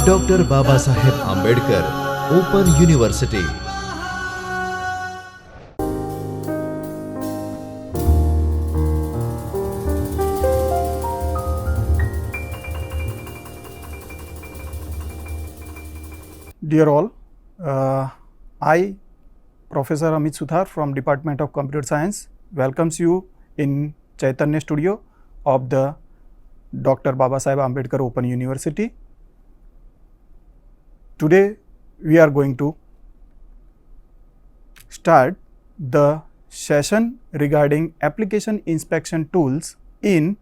Doctor Baba Saheb Ambedkar Open University. Dear all, I, Professor Amit Suthar from Department of Computer Science, welcomes you in Chaitanya Studio of the Dr. Baba Saheb Ambedkar Open University. Today we are going to start the session regarding application inspection tools in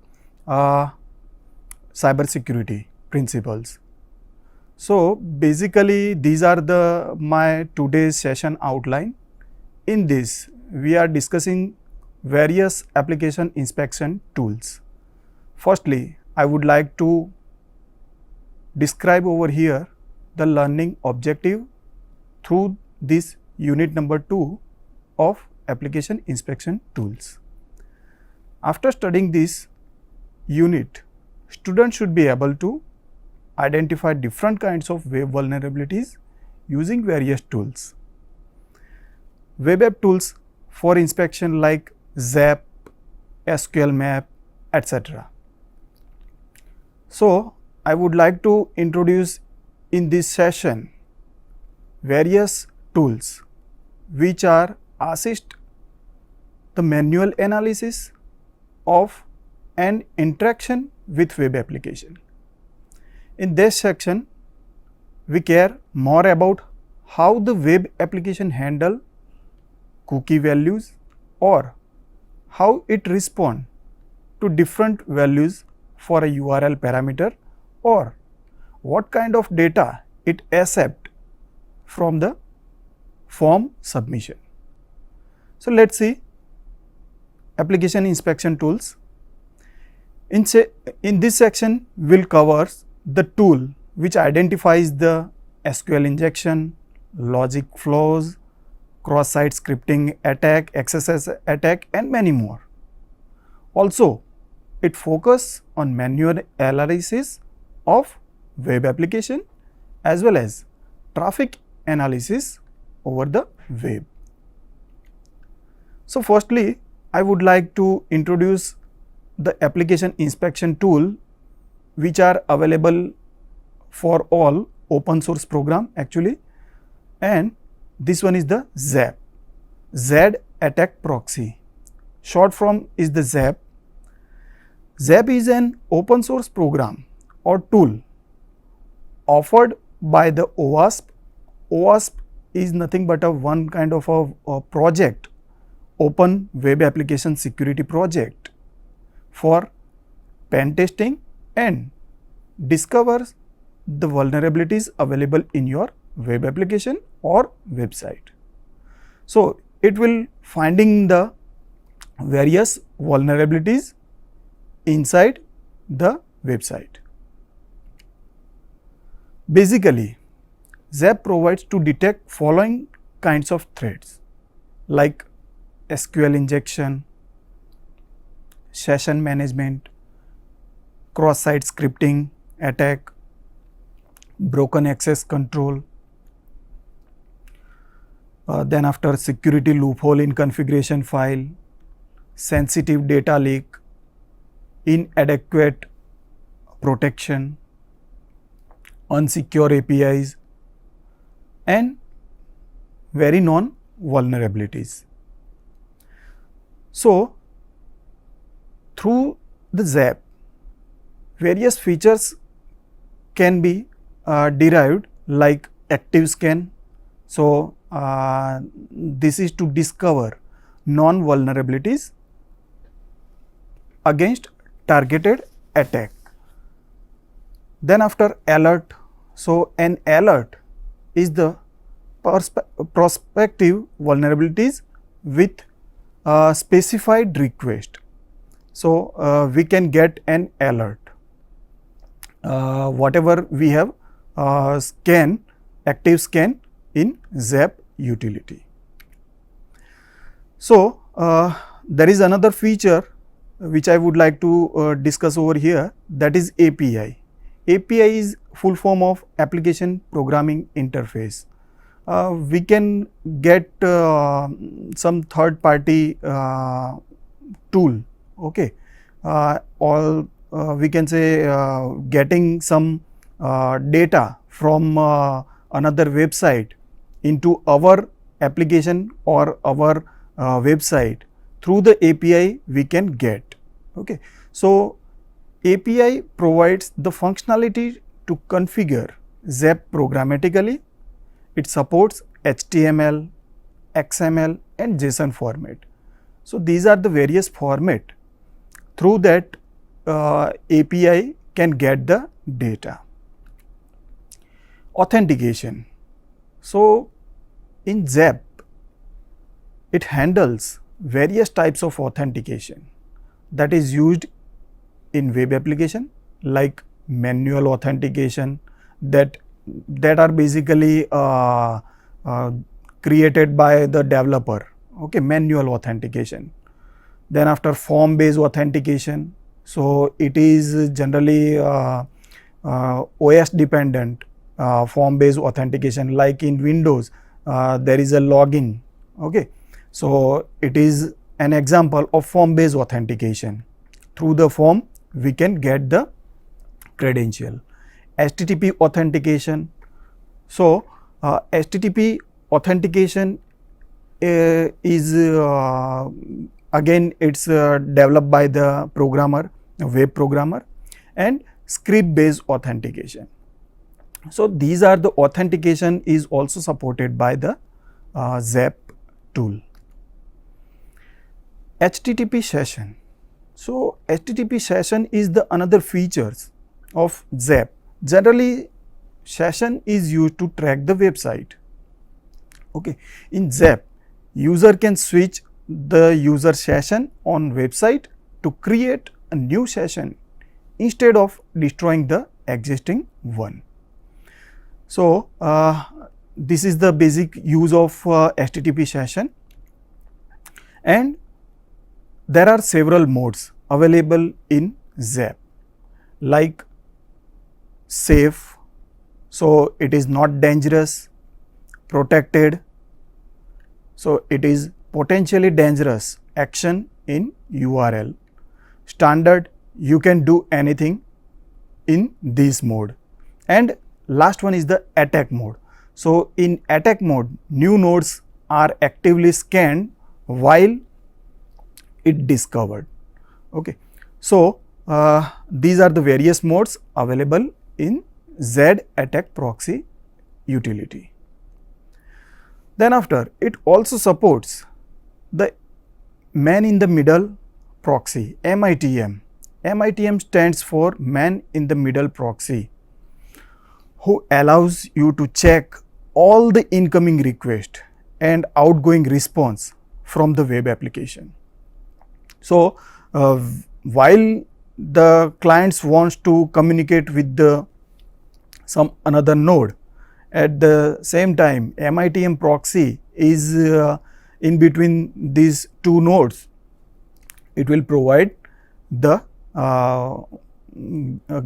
cyber security principles. So basically these are my today's session outline. In this we are discussing various application inspection tools. Firstly, I would like to describe over here the learning objective through this unit number 2 of application inspection tools. After studying this unit, students should be able to identify different kinds of web vulnerabilities using various tools. Web app tools for inspection like ZAP, SQL Map, etc. So, I would like to introduce in this session various tools which are assist the manual analysis of an interaction with web application. In this section, we care more about how the web application handle cookie values or how it respond to different values for a URL parameter or what kind of data it accept from the form submission. So, let us see application inspection tools. In this section, we will cover the tool which identifies the SQL injection, logic flows, cross-site scripting attack, XSS attack and many more. Also, it focuses on manual analysis of web application as well as traffic analysis over the web. So, firstly, I would like to introduce the application inspection tool which are available for all open source program actually, and this one is the ZAP, Z Attack Proxy. Short form is the ZAP. ZAP is an open source program or tool offered by the OWASP. OWASP is nothing but one kind of a project, Open Web Application Security Project for pen testing and discovers the vulnerabilities available in your web application or website. So, it will finding the various vulnerabilities inside the website. Basically, ZAP provides to detect following kinds of threats like SQL injection, session management, cross-site scripting attack, broken access control, then after security loophole in configuration file, sensitive data leak, inadequate protection, unsecure APIs and very known vulnerabilities. So, through the ZAP, various features can be derived like active scan. So, this is to discover non vulnerabilities against targeted attack. Then after alert, so an alert is the prospective vulnerabilities with specified request. So, we can get an alert whatever we have active scan in ZAP utility. So, there is another feature which I would like to discuss over here, that is API. API is full form of application programming interface. We can get some third party tool, okay, or we can say getting some data from another website into our application or our website. Through the API we can get, okay. So API provides the functionality to configure ZAP programmatically. It supports HTML, XML and JSON format. So these are the various format through that API can get the data. Authentication. So in ZAP it handles various types of authentication that is used in web application, like manual authentication that are basically created by the developer, okay, manual authentication. Then after form based authentication, so it is generally OS dependent form based authentication, like in Windows there is a login, okay. So it is an example of form based authentication. Through the form we can get the credential. HTTP authentication. So HTTP authentication is again it's developed by the programmer, web programmer, and script based authentication. So these are the authentication is also supported by the ZAP tool. HTTP session. So HTTP session is the another features of ZAP. Generally session is used to track the website, okay. In ZAP user can switch the user session on website to create a new session instead of destroying the existing one. So this is the basic use of HTTP session, and there are several modes available in ZAP, like safe, so it is not dangerous; protected, so it is potentially dangerous action in URL; standard, you can do anything in this mode; and last one is the attack mode. So in attack mode, new nodes are actively scanned while it discovered, okay. So these are the various modes available in Z attack proxy utility. Then after, it also supports the man in the middle proxy, MITM. MITM stands for man in the middle proxy, who allows you to check all the incoming request and outgoing response from the web application. So while the clients wants to communicate with the some another node, at the same time MITM proxy is in between these two nodes. It will provide the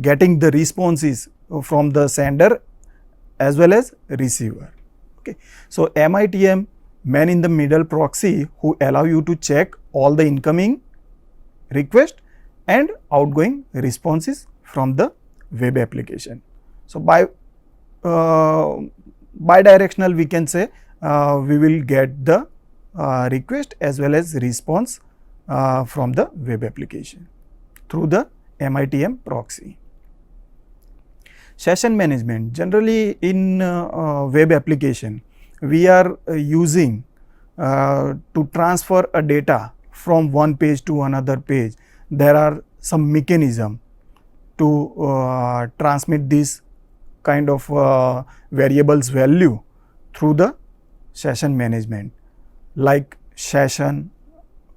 getting the responses from the sender as well as receiver, okay. So MITM, man in the middle proxy, who allow you to check all the incoming request and outgoing responses from the web application. So by bidirectional we can say we will get the request as well as response from the web application through the MITM proxy. Session management. Generally in web application we are using to transfer a data from one page to another page. There are some mechanism to transmit this kind of variables value through the session management, like session,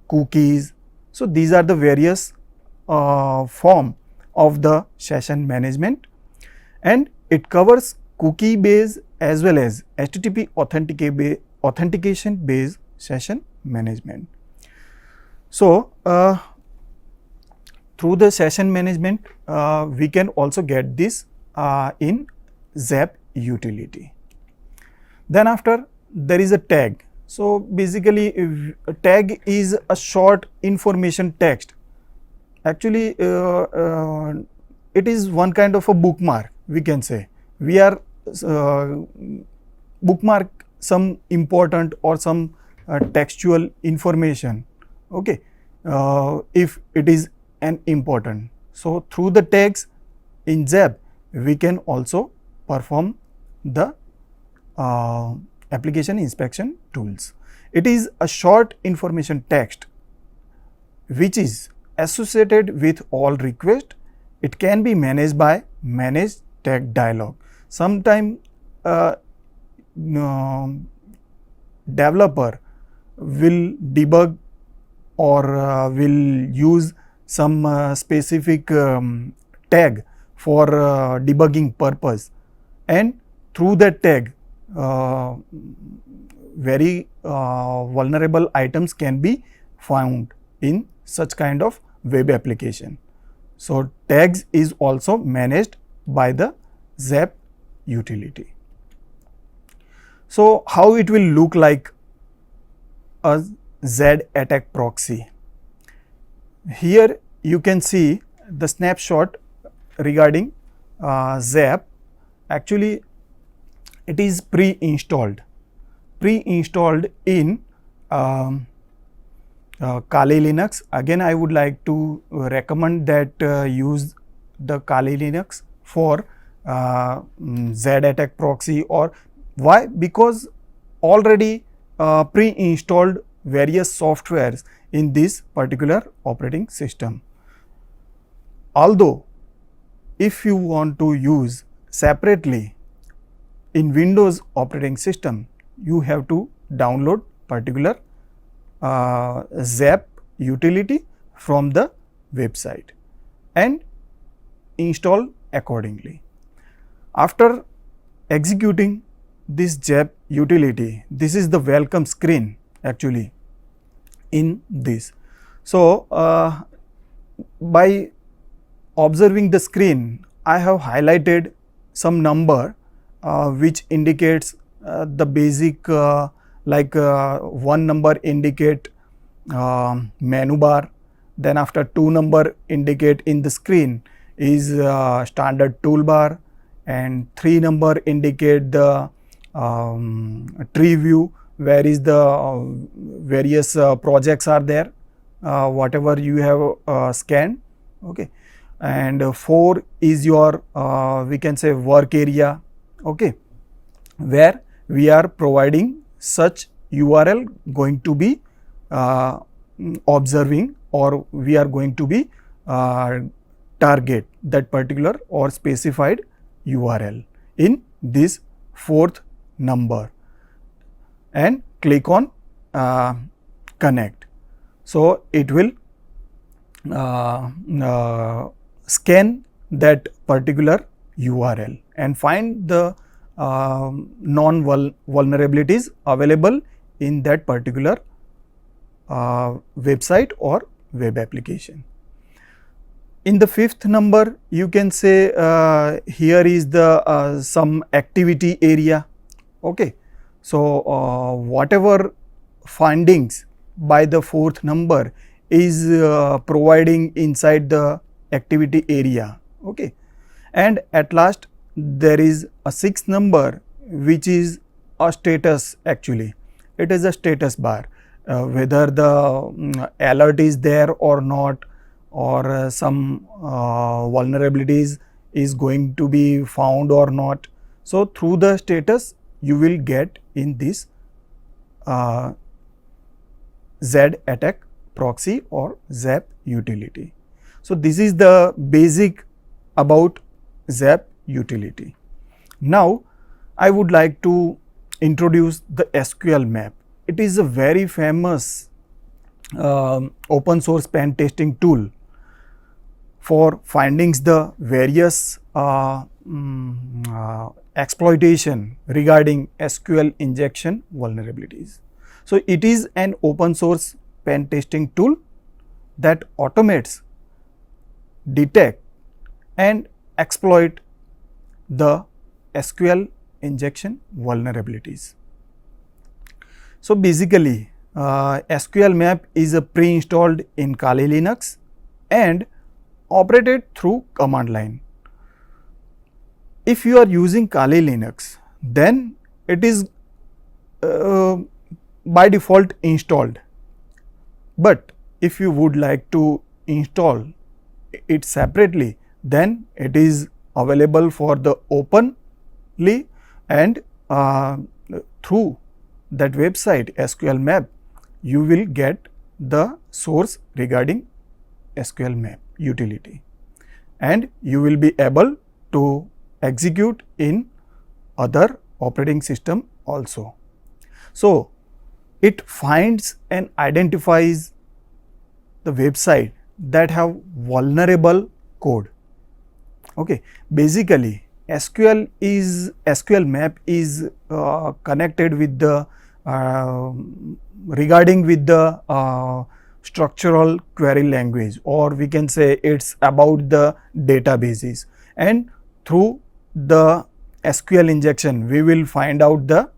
cookies. So these are the various form of the session management, and it covers cookie based as well as HTTP authentication based session management. So through the session management we can also get this in ZAP utility. Then after there is a tag. So basically a tag is a short information text. Actually it is one kind of a bookmark, we can say. We are bookmark some important or some textual information, okay, if it is an important. So through the tags in ZAP we can also perform the application inspection tools. It is a short information text which is associated with all requests. It can be managed by manage tag dialog. Sometime developer will debug or will use some specific tag for debugging purpose, and through that tag very vulnerable items can be found in such kind of web application. So tags is also managed by the ZAP utility. So how it will look like a Z-attack proxy? Here you can see the snapshot regarding ZAP. Actually it is pre-installed in Kali Linux. Again I would like to recommend that use the Kali Linux for Z-attack proxy. Or why? Because already pre-installed various softwares in this particular operating system. Although if you want to use separately in Windows operating system, you have to download particular ZAP utility from the website and install accordingly. After executing this ZAP utility, this is the welcome screen actually in this. So by observing the screen, I have highlighted some number which indicates the basic like one number indicate menu bar, then after 2 number indicate in the screen is standard toolbar, and 3 number indicate the tree view, where is the various projects are there, whatever you have scanned, okay, and 4 is your we can say work area, okay, where we are providing such URL going to be observing, or we are going to be target that particular or specified URL in this 4th number, and click on connect. So it will scan that particular URL and find the non-vulnerabilities available in that particular website or web application. In the 5th number, you can say here is the some activity area, okay. So whatever findings by the 4th number is providing inside the activity area, okay. And at last there is a 6th number which is a status. Actually it is a status bar, whether the alert is there or not, or some vulnerabilities is going to be found or not. So through the status you will get in this Z-attack proxy or ZAP utility. So this is the basic about ZAP utility. Now I would like to introduce the SQL map. It is a very famous open source pen testing tool for finding the various exploitation regarding SQL injection vulnerabilities. So it is an open source pen testing tool that automates, detect and exploit the SQL injection vulnerabilities. So basically SQL map is a pre-installed in Kali Linux and operated through command line. If you are using Kali Linux, then it is by default installed, but if you would like to install it separately, then it is available for the openly, and through that website SQL map you will get the source regarding SQL map utility, and you will be able to execute in other operating system also. So it finds and identifies the website that have vulnerable code. Okay, basically SQL map is connected with the regarding with the structural query language, or we can say it's about the databases, and through the SQL injection we will find out the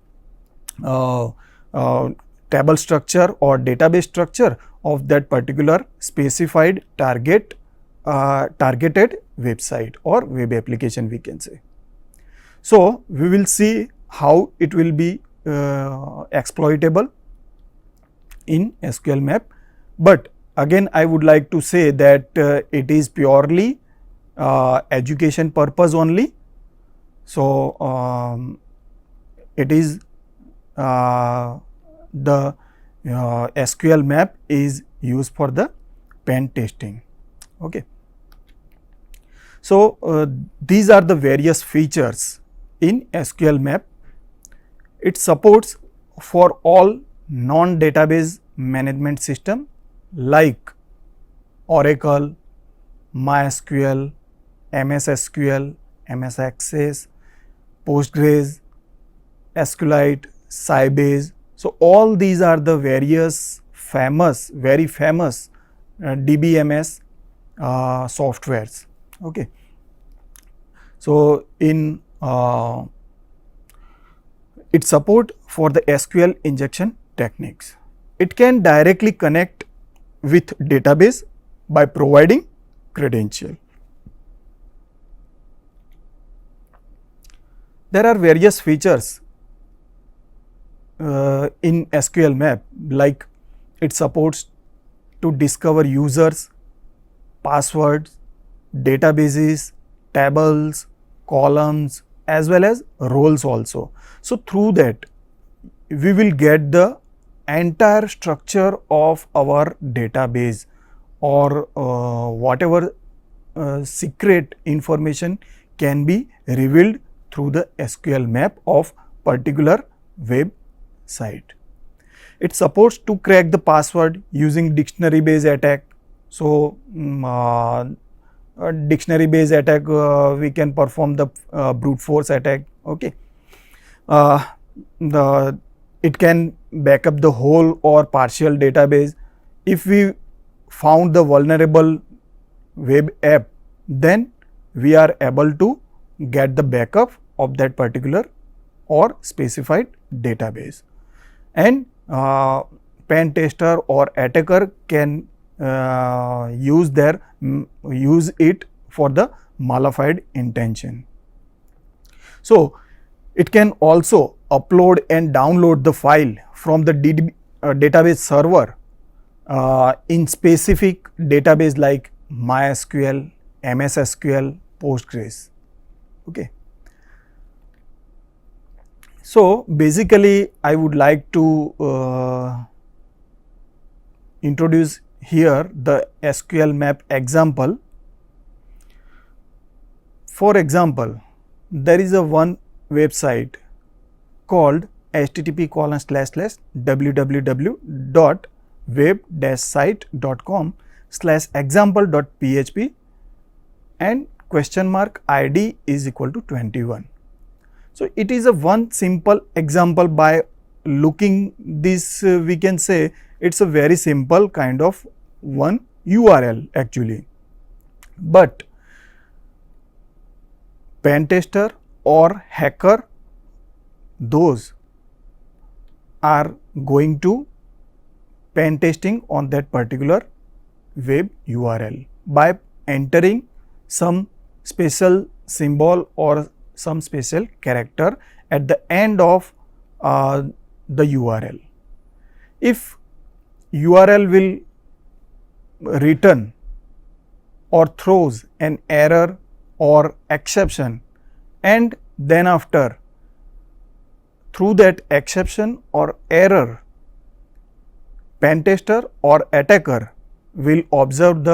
table structure or database structure of that particular specified targeted website or web application, we can say. So we will see how it will be exploitable in SQL map, but again I would like to say that it is purely education purpose only. So it is the SQL map is used for the pen testing. Okay. So these are the various features in SQL map. It supports for all non-database management system like Oracle, MySQL, MS SQL, MS Access, Postgres, SQLite, Sybase. So all these are the various very famous DBMS softwares. Okay. So in it support for the SQL injection techniques. It can directly connect with database by providing credential. There are various features in SQL map, like it supports to discover users, passwords, databases, tables, columns as well as roles also. So through that we will get the entire structure of our database, or whatever secret information can be revealed through the SQL map of particular website. It supports to crack the password using dictionary based attack. So dictionary based attack we can perform the brute force attack. Okay. It can back up the whole or partial database. If we found the vulnerable web app, then we are able to get the backup of that particular or specified database, and pen tester or attacker can use it for the malafide intention. So it can also upload and download the file from the database server in specific database like MySQL, MS SQL, Postgres. Okay. So basically I would like to introduce here the SQL map example. For example, there is a one website called http://www.web-site.com/example.php and !ID is equal to 21. So it is a one simple example. By looking this we can say it's a very simple kind of one URL actually, but pen tester or hacker, those are going to pen testing on that particular web URL by entering some special symbol or some special character at the end of the URL. If URL will return or throws an error or exception, and then after through that exception or error, pen tester or attacker will observe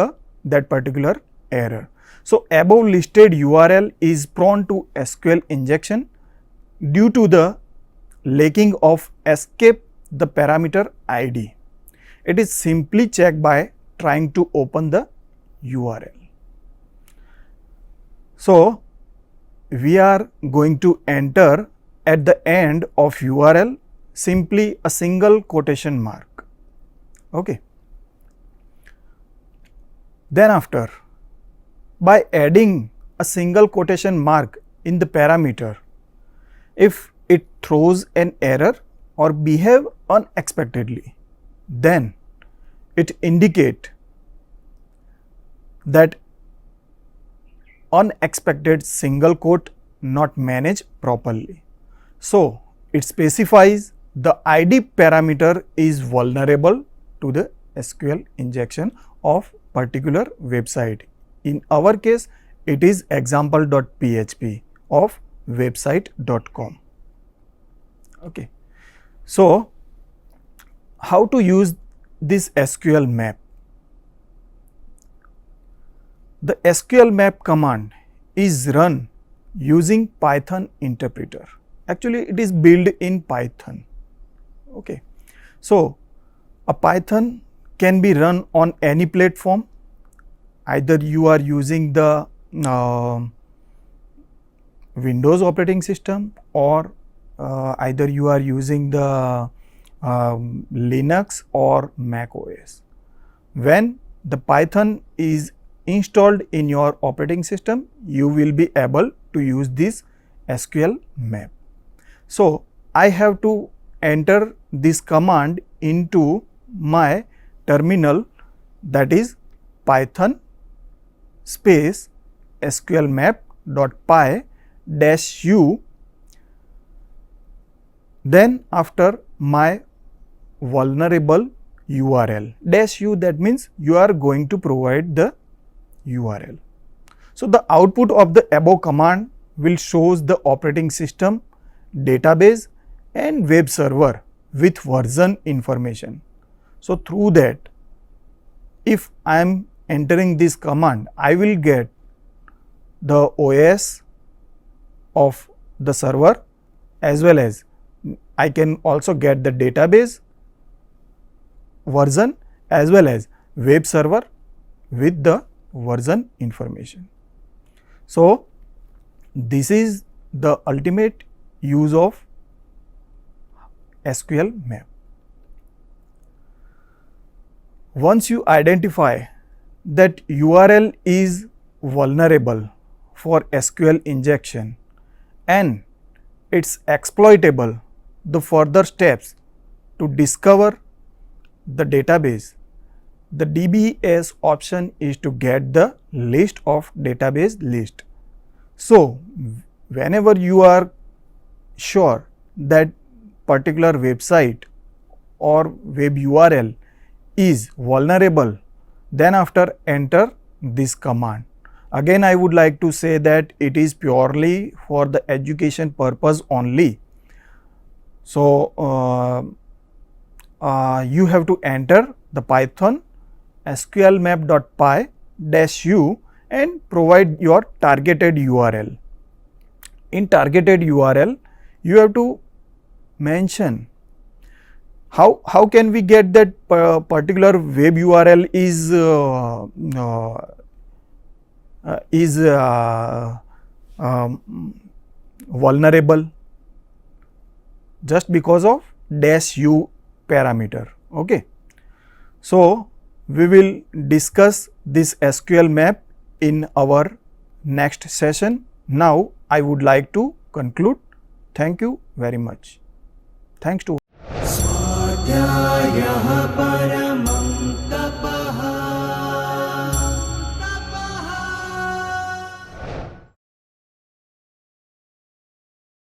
that particular error. So, above listed URL is prone to SQL injection due to the lacking of escape the parameter ID. It is simply checked by trying to open the URL. So, we are going to enter at the end of URL simply a single quotation mark. Okay. Then after, by adding a single quotation mark in the parameter, if it throws an error or behave unexpectedly, then it indicate that unexpected single quote not managed properly. So, it specifies the ID parameter is vulnerable to the SQL injection of particular website. In our case, it is example.php of website.com. Okay. So, how to use this SQL map? The SQL map command is run using Python interpreter. Actually, it is built in Python. Okay. So, a Python can be run on any platform. Either you are using the Windows operating system, or either you are using the Linux or Mac OS. When the Python is installed in your operating system, you will be able to use this SQL map. So, I have to enter this command into my terminal, that is Python space SQL map .py -u, then after my vulnerable URL -u, that means you are going to provide the URL. So, the output of the above command will shows the operating system, database and web server with version information. So, through that, if I am entering this command, I will get the OS of the server, as well as I can also get the database version as well as web server with the version information. So, this is the ultimate use of SQL map. Once you identify that URL is vulnerable for SQL injection and it's exploitable, the further steps to discover the database, the DBS option is to get the list of database list. So, whenever you are sure that particular website or web URL is vulnerable, then after enter this command. Again, I would like to say that it is purely for the education purpose only. So, you have to enter the Python SQL map.py -u and provide your targeted URL. In targeted URL, you have to mention how can we get that particular web URL is vulnerable, just because of -u parameter. Okay. So, we will discuss this SQL map in our next session. Now, I would like to conclude. Thank you very much. Thanks to स्वाध्यायः